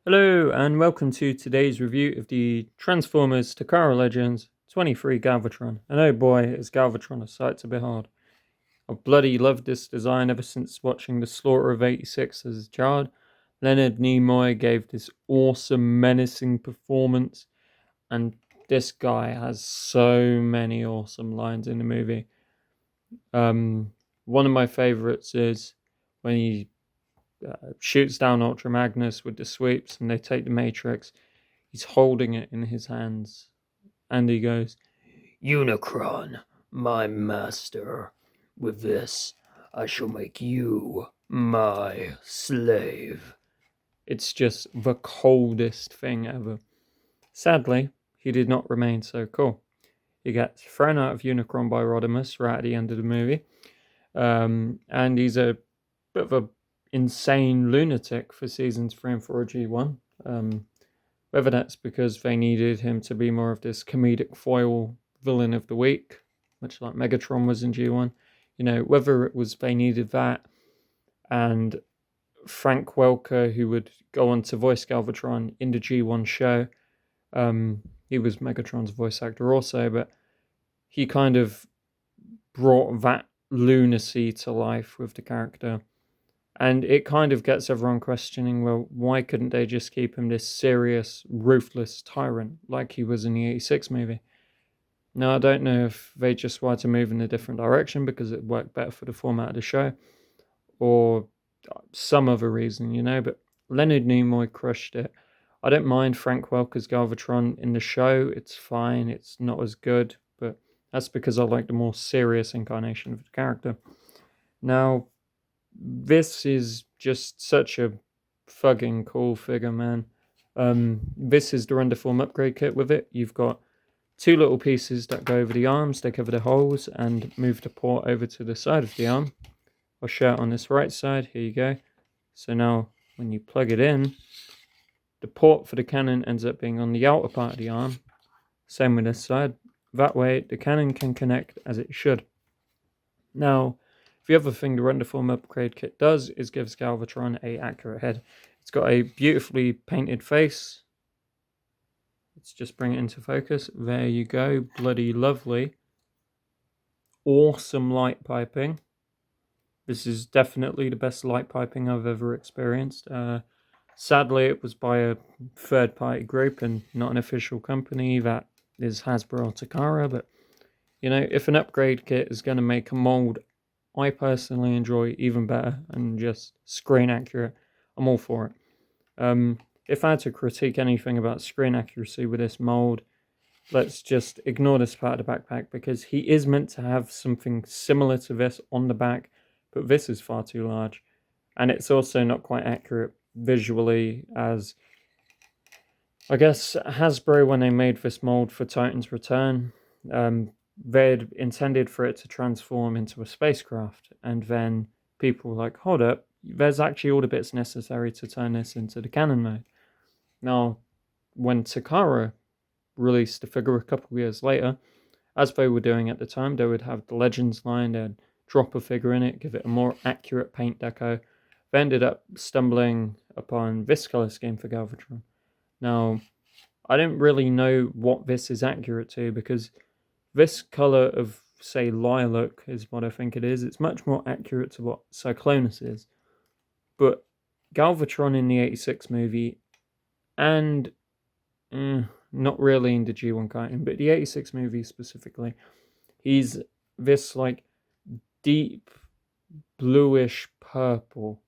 Hello and welcome to today's review of the Transformers Takara Legends 23 Galvatron. And oh boy, is Galvatron a sight to behold. I bloody loved this design ever since watching The Slaughter of 86 as a child. Leonard Nimoy gave this awesome, menacing performance, and this guy has so many awesome lines in the movie. One of my favorites is when he shoots down Ultra Magnus with the sweeps and they take the Matrix. He's holding it in his hands and he goes, Unicron, my master. With this, I shall make you my slave. It's just the coldest thing ever. Sadly, he did not remain so cool. He gets thrown out of Unicron by Rodimus right at the end of the movie. And he's a bit of a insane lunatic for seasons 3 and 4 of G1. Whether that's because they needed him to be more of this comedic foil villain of the week, much like Megatron was in G1, whether it was they needed that, and Frank Welker, who would go on to voice Galvatron in the G1 show, he was Megatron's voice actor also, but he kind of brought that lunacy to life with the character. And it kind of gets everyone questioning, well, why couldn't they just keep him this serious, ruthless tyrant like he was in the 86 movie? Now, I don't know if they just wanted to move in a different direction because it worked better for the format of the show, or some other reason, but Leonard Nimoy crushed it. I don't mind Frank Welker's Galvatron in the show. It's fine. It's not as good, but that's because I like the more serious incarnation of the character. Now, this is just such a fucking cool figure, man. This is the render form upgrade kit with it. You've got two little pieces that go over the arms. They cover the holes and move the port over to the side of the arm. I'll show it on this right side. Here you go. So now when you plug it in, the port for the cannon ends up being on the outer part of the arm. Same with this side. That way the cannon can connect as it should. Now, the other thing the render form upgrade kit does is gives Galvatron a accurate head. It's got a beautifully painted face. Let's just bring it into focus. There you go. Bloody lovely. Awesome light piping. This is definitely the best light piping I've ever experienced. Sadly, it was by a third-party group and not an official company. That is Hasbro or Takara. But, if an upgrade kit is going to make a mold I personally enjoy even better and just screen accurate, I'm all for it. If I had to critique anything about screen accuracy with this mold, let's just ignore this part of the backpack because he is meant to have something similar to this on the back, but this is far too large. And it's also not quite accurate visually, as I guess Hasbro, when they made this mold for Titan's Return, they'd intended for it to transform into a spacecraft, and then people were like, hold up, there's actually all the bits necessary to turn this into the cannon mode. Now, when Takara released the figure a couple of years later, as they were doing at the time, they would have the Legends line, they'd drop a figure in it, give it a more accurate paint deco. They ended up stumbling upon this color scheme for Galvatron. Now, I don't really know what this is accurate to, because this color of, say, lilac is what I think it is. It's much more accurate to what Cyclonus is. But Galvatron in the 86 movie, and not really in the G1 Titan, but the 86 movie specifically, he's this like deep bluish purple.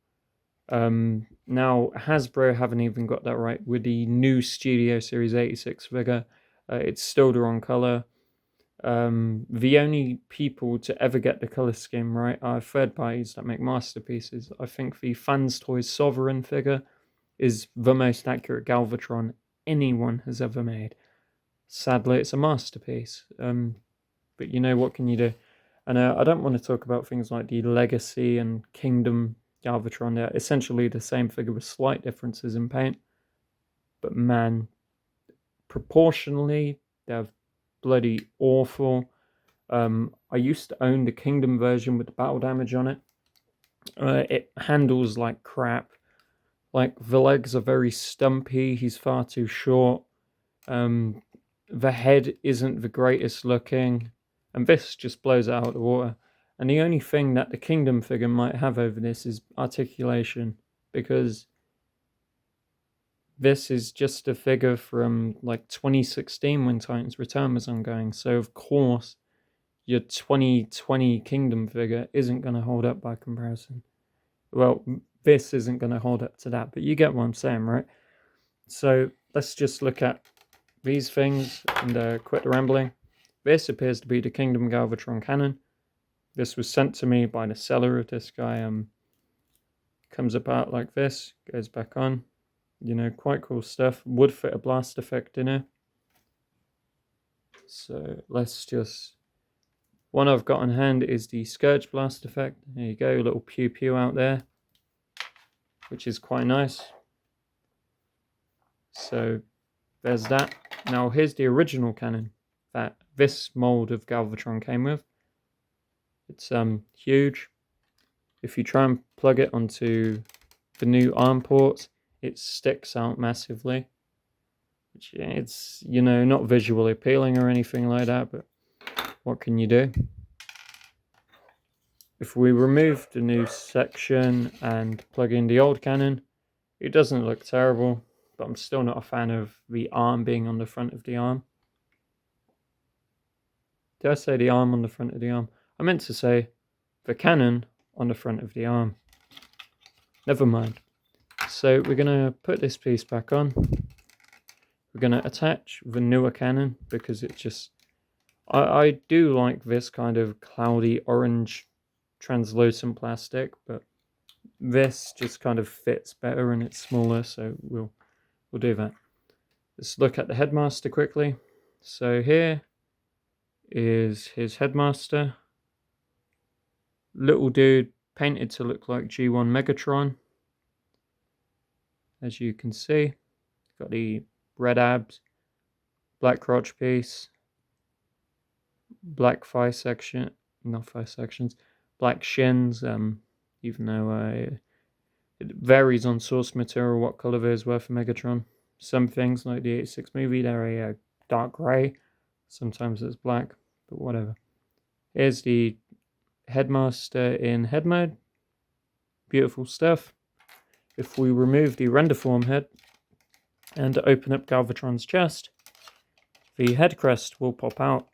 Now Hasbro haven't even got that right with the new Studio Series 86 figure. It's still the wrong color. The only people to ever get the color scheme right are third parties that make masterpieces. I think the Fans Toys Sovereign figure is the most accurate Galvatron anyone has ever made. Sadly, it's a masterpiece. But what can you do? And I don't want to talk about things like the Legacy and Kingdom Galvatron. They're essentially the same figure with slight differences in paint. But man, proportionally, they're bloody awful. I used to own the Kingdom version with the battle damage on it. It handles like crap. Like, the legs are very stumpy, he's far too short. The head isn't the greatest looking, and this just blows it out of the water. And the only thing that the Kingdom figure might have over this is articulation, because this is just a figure from like 2016 when Titans Return was ongoing. So of course your 2020 Kingdom figure isn't going to hold up by comparison. Well, this isn't going to hold up to that, but you get what I'm saying, right? So let's just look at these things and quit the rambling. This appears to be the Kingdom Galvatron cannon. This was sent to me by the seller of this guy. Comes apart like this, goes back on. You know, quite cool stuff. Would fit a blast effect in here. So let's just... One I've got on hand is the Scourge blast effect. There you go, a little pew pew out there, which is quite nice. So there's that. Now here's the original cannon that this mold of Galvatron came with. It's huge. If you try and plug it onto the new arm ports, it sticks out massively. Which, it's, you know, not visually appealing or anything like that, but what can you do? If we remove the new section and plug in the old cannon, it doesn't look terrible, but I'm still not a fan of the arm being on the front of the arm. Did I say the arm on the front of the arm? I meant to say the cannon on the front of the arm. Never mind. So we're going to put this piece back on. We're going to attach the newer cannon because it just... I do like this kind of cloudy orange translucent plastic, but this just kind of fits better and it's smaller, so we'll do that. Let's look at the headmaster quickly. So here is his headmaster. Little dude painted to look like G1 Megatron. As you can see, got the red abs, black crotch piece, black thigh section, not thigh sections, black shins, even though it varies on source material what colour there is worth for Megatron. Some things, like the 86 movie, they're a dark grey, sometimes it's black, but whatever. Here's the headmaster in head mode. Beautiful stuff. If we remove the render form head and open up Galvatron's chest, the head crest will pop out.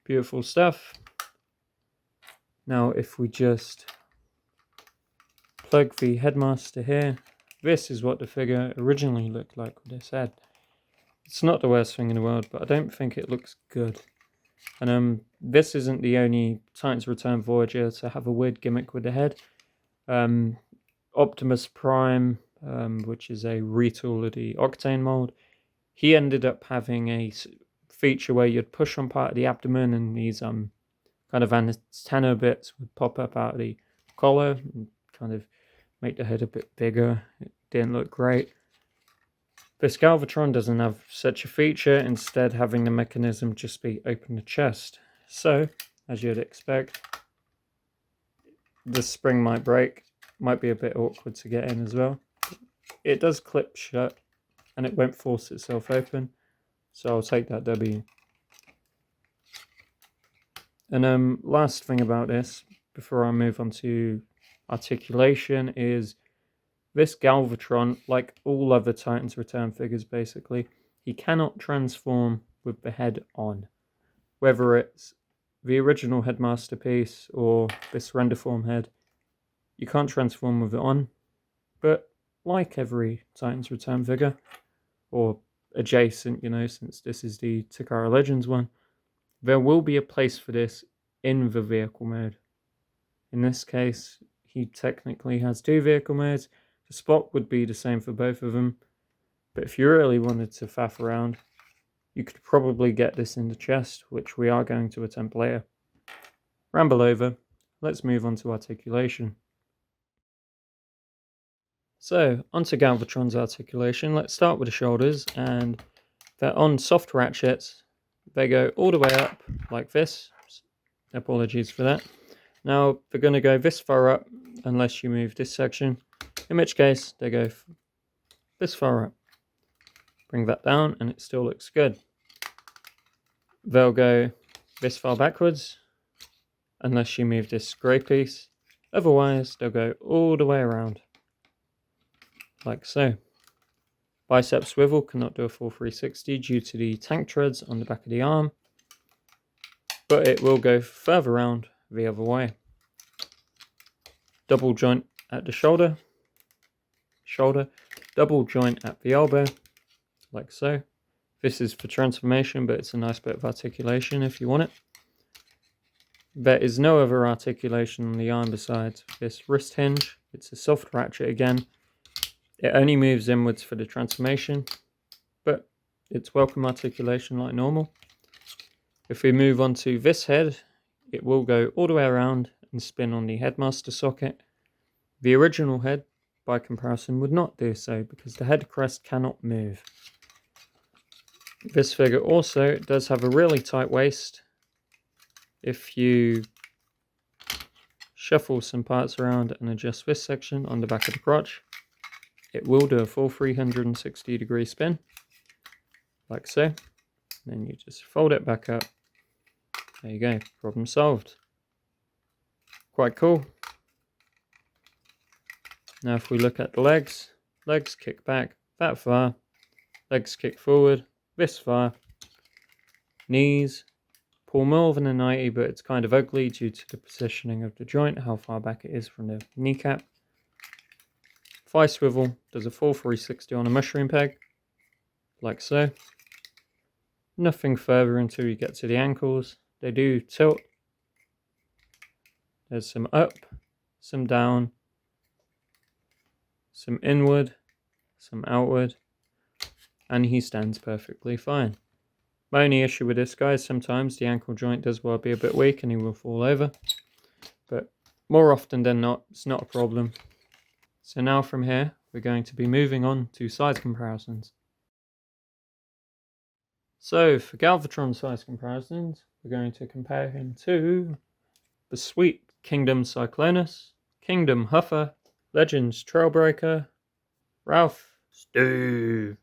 Beautiful stuff. Now if we just plug the headmaster here, this is what the figure originally looked like with this head. It's not the worst thing in the world, but I don't think it looks good. And this isn't the only Titans Return Voyager to have a weird gimmick with the head. Optimus Prime, which is a retool of the Octane mold, he ended up having a feature where you'd push on part of the abdomen and these kind of antenna bits would pop up out of the collar and kind of make the head a bit bigger. It didn't look great. This Galvatron doesn't have such a feature, instead having the mechanism just be open the chest. So, as you'd expect, the spring might break, might be a bit awkward to get in as well. It does clip shut and it won't force itself open, so I'll take that W. And last thing about this, before I move on to articulation, is this Galvatron, like all other Titans Return figures basically, he cannot transform with the head on. Whether it's the original headmaster piece or this render form head, you can't transform with it on. But like every Titans Return figure, or adjacent, you know, since this is the Takara Legends one, there will be a place for this in the vehicle mode. In this case, he technically has two vehicle modes. The spot would be the same for both of them, but if you really wanted to faff around, you could probably get this in the chest, which we are going to attempt later. Ramble over, let's move on to articulation. So, onto Galvatron's articulation. Let's start with the shoulders, and they're on soft ratchets. They go all the way up like this. Apologies for that. Now, they're going to go this far up, unless you move this section. in which case they go this far up. Bring that down and it still looks good. They'll go this far backwards unless you move this grey piece. Otherwise, they'll go all the way around, like so. Bicep swivel cannot do a full 360 due to the tank treads on the back of the arm, but it will go further around the other way. Double joint at the shoulder, double joint at the elbow, like so. This is for transformation, but it's a nice bit of articulation if you want it. There is no other articulation on the arm besides this wrist hinge. It's a soft ratchet again. It only moves inwards for the transformation, but it's welcome articulation like normal. If we move on to this head, it will go all the way around and spin on the headmaster socket. The original head, by comparison, would not do so because the head crest cannot move. This figure also does have a really tight waist. If you shuffle some parts around and adjust this section on the back of the crotch, it will do a full 360-degree spin, like so. Then you just fold it back up. There you go, problem solved. Quite cool. Now if we look at the legs kick back that far, legs kick forward this far, knees pull more than a 90, but it's kind of ugly due to the positioning of the joint, how far back it is from the kneecap. Thigh swivel does a full 360 on a mushroom peg, like so. Nothing further until you get to the ankles. They do tilt. There's some up, some down, some inward, some outward, and he stands perfectly fine. My only issue with this guy is sometimes the ankle joint does well be a bit weak and he will fall over, but more often than not, it's not a problem. So now from here, we're going to be moving on to size comparisons. So for Galvatron size comparisons, we're going to compare him to the sweet Kingdom Cyclonus, Kingdom Huffer, Legends Trailbreaker, Ralph, Steve,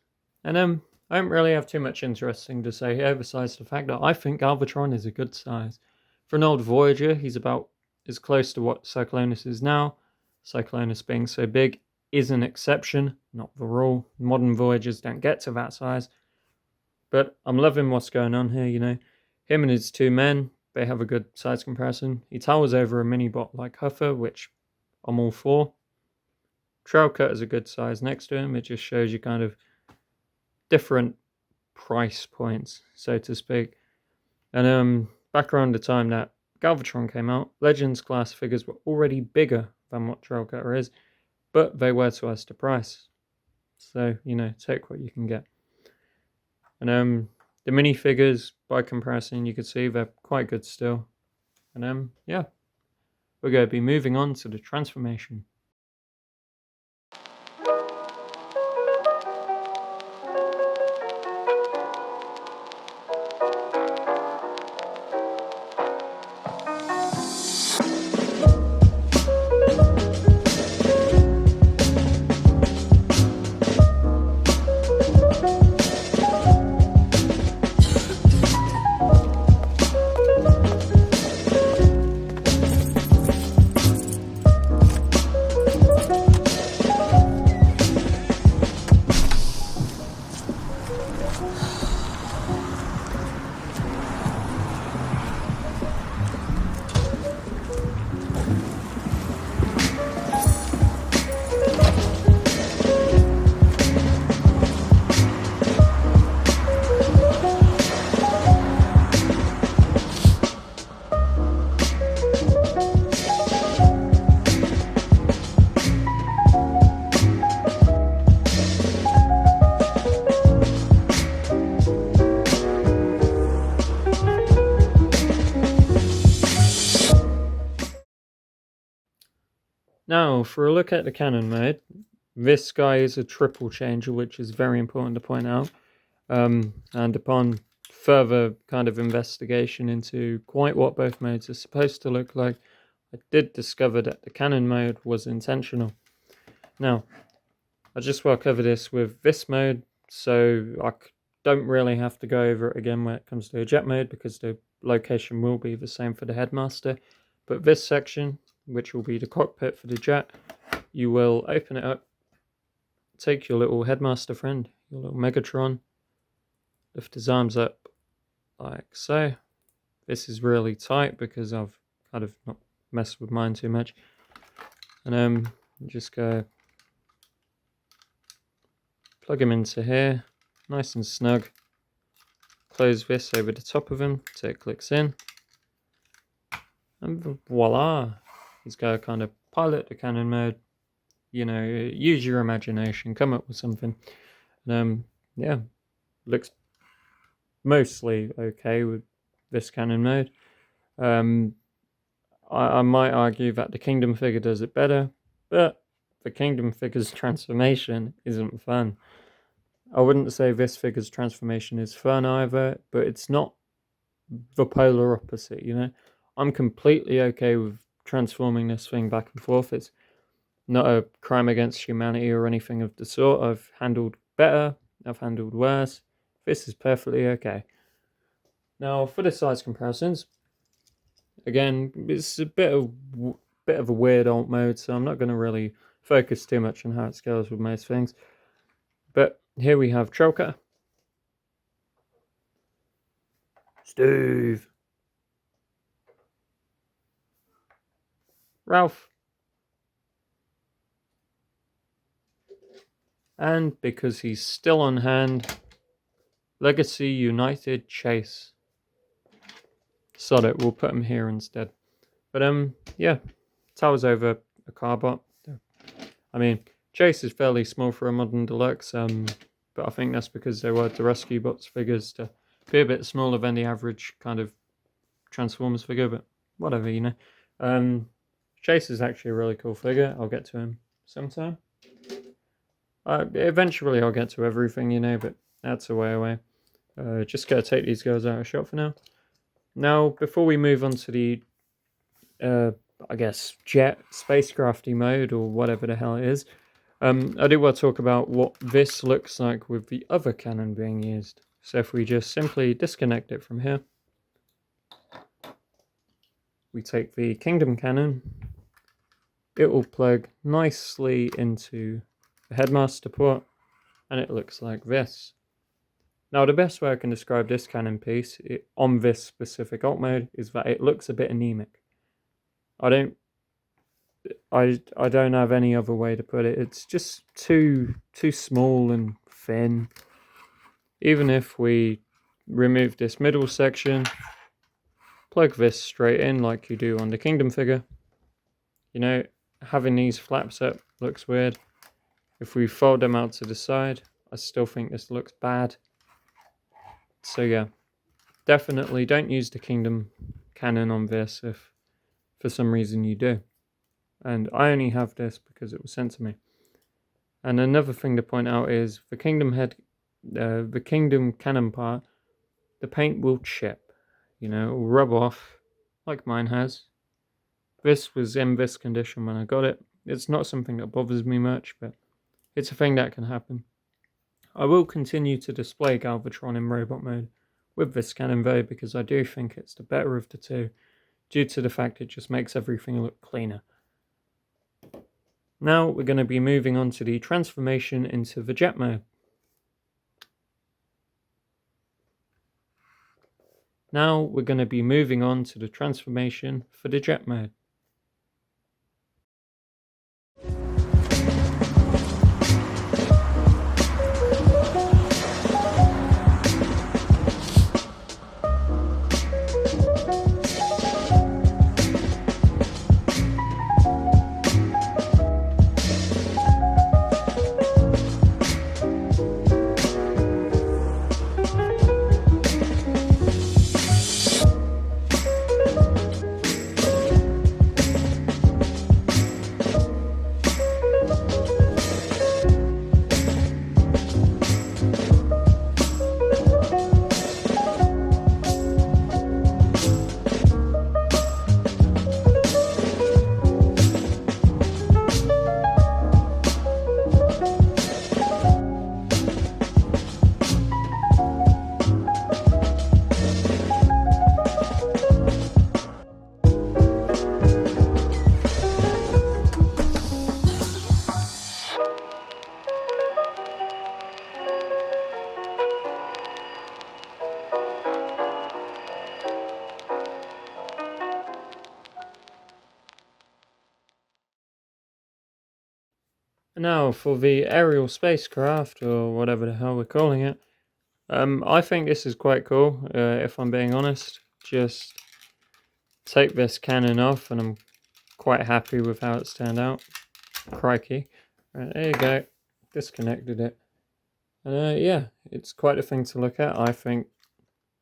and I don't really have too much interesting to say here besides the fact that I think Galvatron is a good size. For an old Voyager, he's about as close to what Cyclonus is now. Cyclonus being so big is an exception, not the rule. Modern Voyagers don't get to that size. But I'm loving what's going on here, you know. Him and his two men, they have a good size comparison. He towers over a mini-bot like Huffer, which I'm all for. Trailcut is a good size next to him. It just shows you kind of different price points, so to speak. And back around the time that Galvatron came out, Legends class figures were already bigger than what Trailcutter is, but they were twice the price. So, you know, take what you can get. And the minifigures, by comparison, you can see they're quite good still. And yeah, we're going to be moving on to the transformation. Now, for a look at the cannon mode, this guy is a triple changer, which is very important to point out. And upon further kind of investigation into quite what both modes are supposed to look like, I did discover that the cannon mode was intentional. Now, I just will cover this with this mode, so I don't really have to go over it again when it comes to jet mode, because the location will be the same for the headmaster. But this section, which will be the cockpit for the jet, you will open it up, take your little headmaster friend, your little Megatron, lift his arms up like so. This is really tight because I've kind of not messed with mine too much. And just go plug him into here, nice and snug. Close this over the top of him so it clicks in. And voila! He's got to kind of pilot the cannon mode. You know, use your imagination, come up with something. Yeah, looks mostly okay with this cannon mode. I might argue that the Kingdom figure does it better, but the Kingdom figure's transformation isn't fun. I wouldn't say this figure's transformation is fun either, but it's not the polar opposite, you know? I'm completely okay with transforming this thing back and forth. It's not a crime against humanity or anything of the sort. I've handled better, I've handled worse. This is perfectly okay. Now, for the size comparisons, again, it's a bit of a weird alt mode, so I'm not going to really focus too much on how it scales with most things. But here we have Choker, Steve, Ralph, and because he's still on hand, Legacy United Chase. Sod it, we'll put him here instead. But yeah, towers over a Carbot. I mean, Chase is fairly small for a modern deluxe, but I think that's because they were the Rescue Bots figures to be a bit smaller than the average kind of Transformers figure, but whatever, you know. Chase is actually a really cool figure. I'll get to him sometime. Eventually I'll get to everything, you know, but that's a way away. Just gotta take these guys out of shot for now. Now, before we move on to the, I guess, jet spacecrafty mode, or whatever the hell it is, I do want to talk about what this looks like with the other cannon being used. So if we just simply disconnect it from here, we take the Kingdom cannon, it will plug nicely into the headmaster port, and it looks like this. Now, the best way I can describe this cannon piece on this specific alt mode is that it looks a bit anemic. I don't have any other way to put it. It's just too small and thin. Even if we remove this middle section, plug this straight in like you do on the Kingdom figure, you know, having these flaps up looks weird. If we fold them out to the side, I still think this looks bad. So yeah, definitely don't use the Kingdom cannon on this if for some reason you do. And I only have this because it was sent to me. And another thing to point out is the Kingdom cannon part, the paint will chip, you know, it will rub off like mine has. This was in this condition when I got it. It's not something that bothers me much, but it's a thing that can happen. I will continue to display Galvatron in robot mode with this cannon though, because I do think it's the better of the two, due to the fact it just makes everything look cleaner. Now we're going to be moving on to the transformation into the jet mode. Now we're going to be moving on to the transformation for the jet mode. Now for the aerial spacecraft, or whatever the hell we're calling it. I think this is quite cool, if I'm being honest. Just take this cannon off and I'm quite happy with how it's turned out. Crikey. Right, there you go. Disconnected it. And yeah, it's quite a thing to look at. I think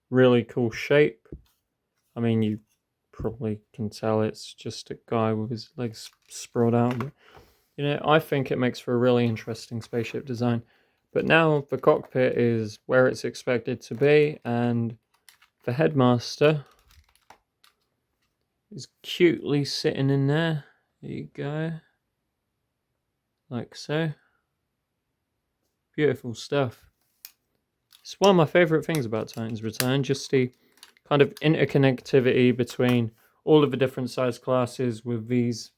really cool shape. I mean, you probably can tell it's just a guy with his legs sprawled out. But, I think it makes for a really interesting spaceship design. But now the cockpit is where it's expected to be, and the headmaster is cutely sitting in there. There you go. Like so. Beautiful stuff. It's one of my favourite things about Titan's Return, just the kind of interconnectivity between all of the different size classes with these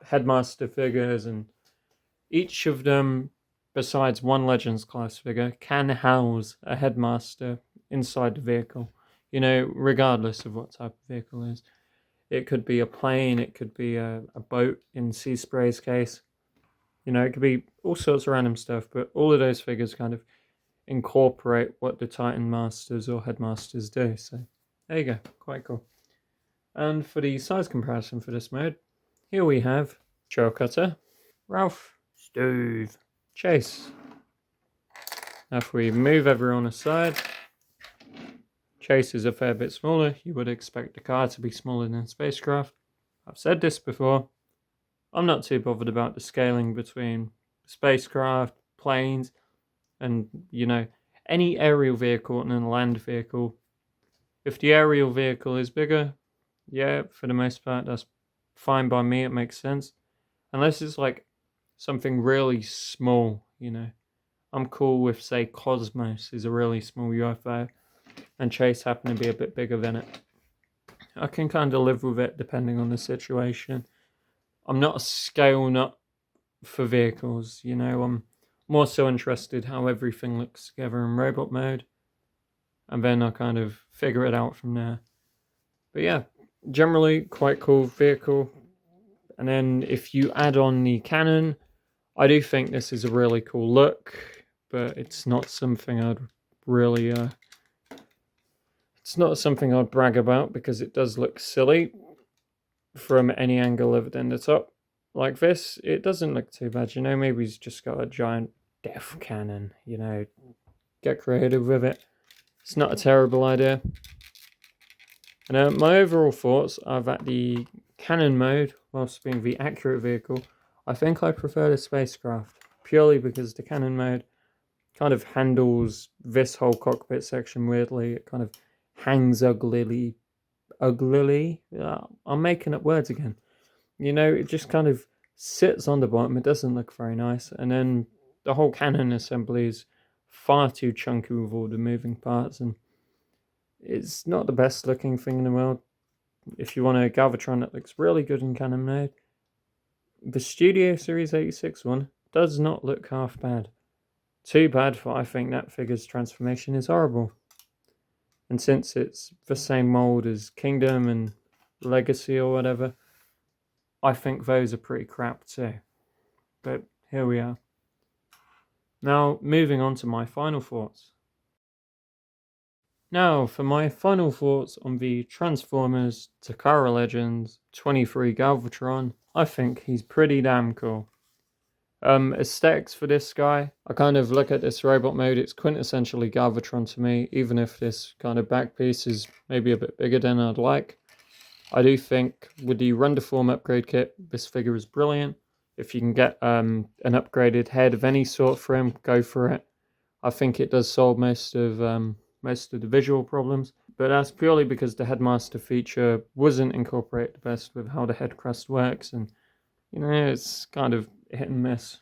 headmaster figures, and each of them, besides one Legends class figure, can house a headmaster inside the vehicle, regardless of what type of vehicle it is. It could be a plane, it could be a boat in Sea Spray's case. It could be all sorts of random stuff, but all of those figures kind of incorporate what the Titan Masters or Headmasters do. So there you go, quite cool. And for the size comparison for this mode, here we have Cutter, Ralph, Steve, Chase. Now if we move everyone aside, Chase is a fair bit smaller. You would expect the car to be smaller than spacecraft. I've said this before. I'm not too bothered about the scaling between spacecraft, planes, and, any aerial vehicle and a land vehicle. If the aerial vehicle is bigger, yeah, for the most part, that's fine by me. It makes sense. Unless it's like something really small, I'm cool with, say, Cosmos is a really small UFO, and Chase happened to be a bit bigger than it. I can kind of live with it depending on the situation. I'm not a scale nut for vehicles, I'm more so interested how everything looks together in robot mode, and then I kind of figure it out from there. But yeah, generally quite cool vehicle. And then if you add on the cannon, I do think this is a really cool look, but it's not something I'd really it's not something I'd brag about, because it does look silly from any angle of it in the top. Like this, it doesn't look too bad, maybe he's just got a giant death cannon, get creative with it. It's not a terrible idea. And my overall thoughts are that the cannon mode, whilst being the accurate vehicle, I think I prefer the spacecraft, purely because the cannon mode kind of handles this whole cockpit section weirdly. It kind of hangs uglily. I'm making up words again. It just kind of sits on the bottom. It doesn't look very nice. And then the whole cannon assembly is far too chunky with all the moving parts, and it's not the best looking thing in the world. If you want a Galvatron that looks really good in cannon mode, the Studio Series 86 one does not look half bad. Too bad, for I think that figure's transformation is horrible. And since it's the same mold as Kingdom and Legacy or whatever, I think those are pretty crap too. But here we are. Now, moving on to my final thoughts. Now, for my final thoughts on the Transformers Takara Legends 23 Galvatron, I think he's pretty damn cool. Aesthetics for this guy, I kind of look at this robot mode, it's quintessentially Galvatron to me, even if this kind of back piece is maybe a bit bigger than I'd like. I do think with the Renderform upgrade kit, this figure is brilliant. If you can get an upgraded head of any sort for him, go for it. I think it does solve most of the visual problems, but that's purely because the Headmaster feature wasn't incorporated the best with how the head crest works, and it's kind of hit and miss.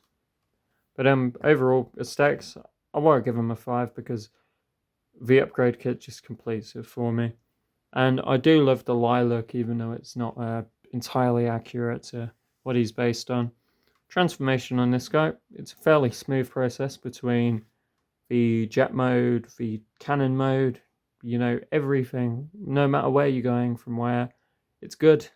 But overall, aesthetics, I won't give him a 5 because the upgrade kit just completes it for me. And I do love the lilac, even though it's not entirely accurate to what he's based on. Transformation on this guy, it's a fairly smooth process between the jet mode, the cannon mode, everything, no matter where you're going from where, it's good.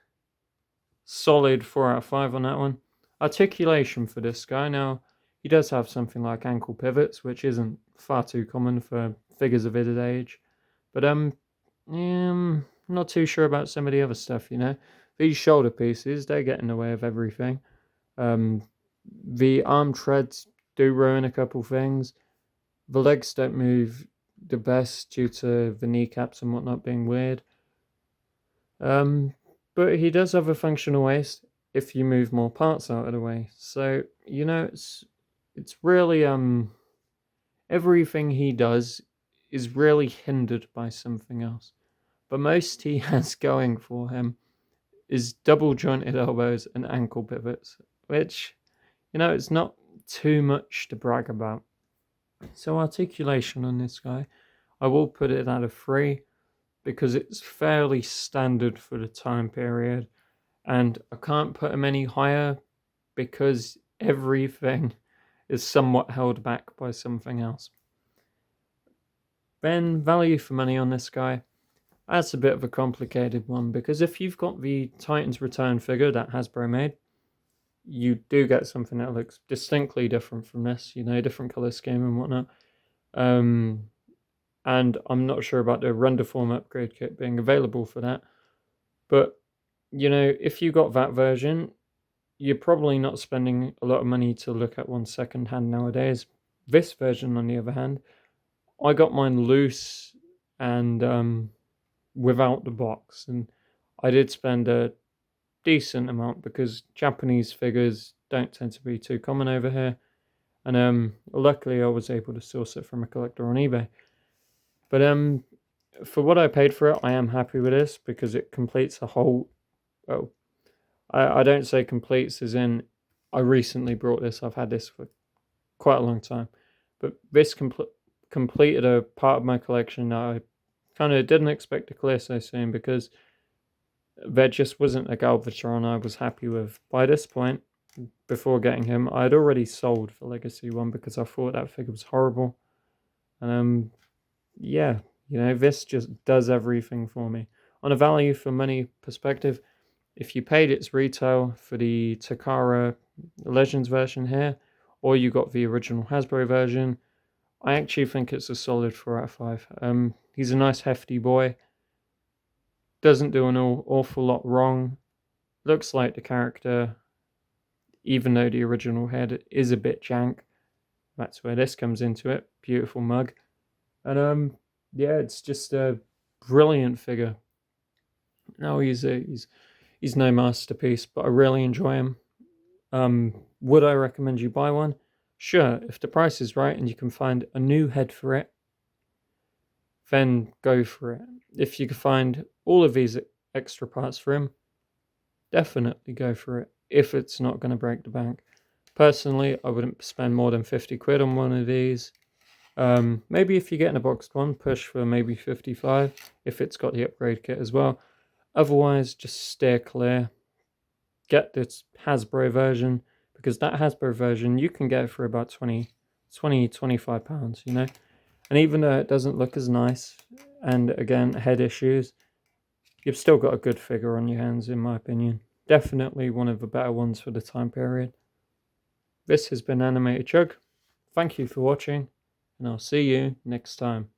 Solid 4 out of 5 on that one. Articulation for this guy. Now, he does have something like ankle pivots, which isn't far too common for figures of his age. But not too sure about some of the other stuff, you know. These shoulder pieces, they get in the way of everything. The arm treads do ruin a couple things. The legs don't move the best due to the kneecaps and whatnot being weird. But he does have a functional waist if you move more parts out of the way. So, you know, it's really everything he does is really hindered by something else. But most he has going for him is double jointed elbows and ankle pivots, which, you know, it's not too much to brag about. So articulation on this guy, I will put it at a 3 because it's fairly standard for the time period, and I can't put him any higher because everything is somewhat held back by something else. Then value for money on this guy, that's a bit of a complicated one because if you've got the Titans Return figure that Hasbro made, you do get something that looks distinctly different from this, you know, different color scheme and whatnot. And I'm not sure about the render form upgrade kit being available for that. But, you know, if you got that version, you're probably not spending a lot of money to look at one second hand nowadays. This version, on the other hand, I got mine loose and without the box. And I did spend a decent amount because Japanese figures don't tend to be too common over here. And luckily I was able to source it from a collector on eBay. But for what I paid for it, I am happy with this because it completes a whole. Oh, I don't say completes as in I recently brought this. I've had this for quite a long time, but this completed a part of my collection that I kind of didn't expect to clear so soon because there just wasn't a Galvatron I was happy with. By this point, before getting him, I had already sold the Legacy one because I thought that figure was horrible, and yeah, you know, this just does everything for me. On a value for money perspective, if you paid its retail for the Takara Legends version here, or you got the original Hasbro version, I actually think it's a solid 4 out of 5. He's a nice hefty boy, doesn't do an awful lot wrong, looks like the character, even though the original head is a bit jank. That's where this comes into it. Beautiful mug. And yeah, it's just a brilliant figure. No, he's no masterpiece, but I really enjoy him. Would I recommend you buy one? Sure, if the price is right and you can find a new head for it, then go for it. If you can find all of these extra parts for him, definitely go for it. If it's not going to break the bank. Personally, I wouldn't spend more than 50 quid on one of these. Maybe if you're getting a boxed one, push for maybe 55 if it's got the upgrade kit as well. Otherwise, just steer clear. Get this Hasbro version because that Hasbro version you can get for about 25 pounds, you know. And even though it doesn't look as nice, and again, head issues, you've still got a good figure on your hands, in my opinion. Definitely one of the better ones for the time period. This has been AnimatedCHUG. Thank you for watching, and I'll see you next time.